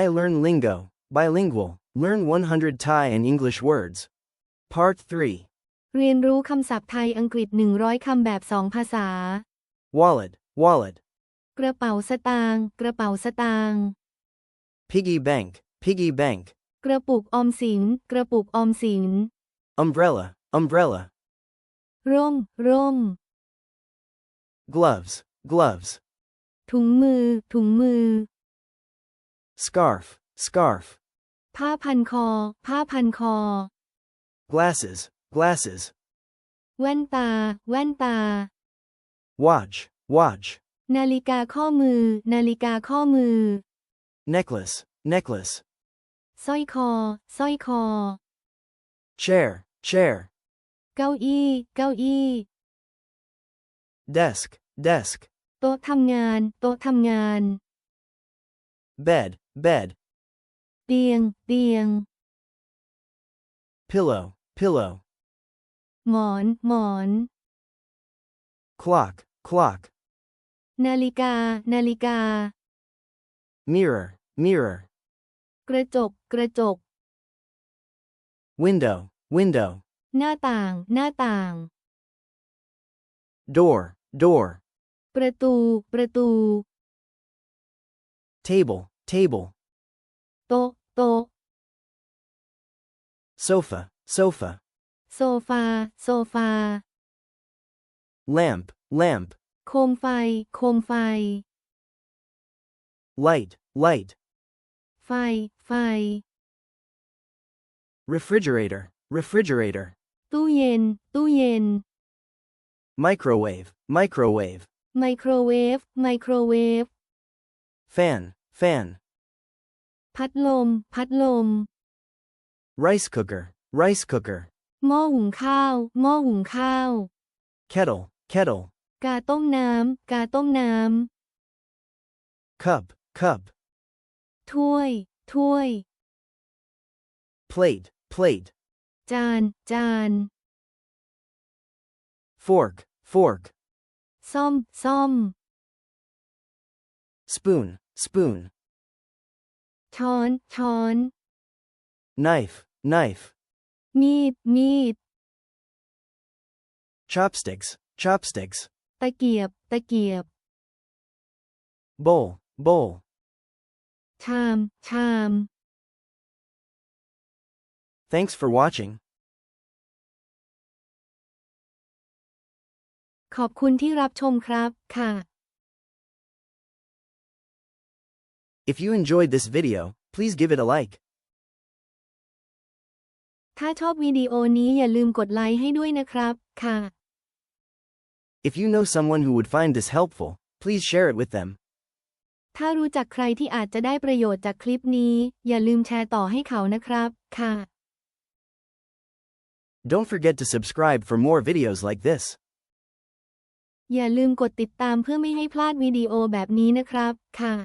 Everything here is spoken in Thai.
iLearnLingo, Bilingual, learn 100 Thai and English words. Part 3. เรียนรู้คำศัพท์ไทยอังกฤษ100 คำแบบ2 ภาษา Wallet, wallet. กระเป๋าสตางค์กระเป๋าสตางค์ Piggy bank, piggy bank. กระปุกออมสินกระปุกออมสิน Umbrella, umbrella. ร่มร่ม Gloves, gloves. ถุงมือถุงมือ Scarf, scarf. ผ้าพันคอผ้าพันคอ Glasses, glasses. แว่นตาแว่นตา Watch, watch. นาฬิกาข้อมือนาฬิกาข้อมือ Necklace, necklace. สร้อยคอสร้อยคอ Chair, chair. เก้าอี้เก้าอี้ Desk, desk. โต๊ะทำงานโต๊ะทำงาน Bed, bed. เตียงเตียง Pillow, pillow. หมอนหมอน Clock, clock. นาฬิกานาฬิกา Mirror, mirror. กระจกกระจก Window, window. หน้าต่างหน้าต่าง Door, door. ประตูประตู Table, table. โต๊ะโต๊ะ Sofa, sofa. โซฟาโซฟา Lamp, lamp. โคมไฟโคมไฟ Light, light. ไฟไฟ Refrigerator, refrigerator. ตู้เย็นตู้เย็น Microwave, microwave. ไมโครเวฟไมโครเวฟ Fan, fan. พัดลมพัดลม Rice cooker, rice cooker. หม้อหุงข้าวหม้อหุงข้าว Kettle, kettle. กาต้มน้ำกาต้มน้ Cup, cup. ำถ้วยถ้วย Plate, plate. จานจาน Fork, fork. ซ่อมซ่อม Spoon, spoon. ช้อนช้อน Knife, knife. มีดมีด Chopsticks, chopsticks. ตะเกียบตะเกียบ Bowl, bowl. ชามชาม Thanks for watching. ขอบคุณที่รับชมครับค่ะ If you enjoyed this video, please give it a like. ถ้าชอบวิดีโอนี้อย่าลืมกดไลค์ให้ด้วยนะครับค่ะ If you know someone who would find this helpful, please share it with them. ถ้ารู้จักใครที่อาจจะได้ประโยชน์จากคลิปนี้อย่าลืมแชร์ต่อให้เขานะครับค่ะ Don't forget to subscribe for more videos like this. อย่าลืมกดติดตามเพื่อไม่ให้พลาดวิดีโอแบบนี้นะครับค่ะ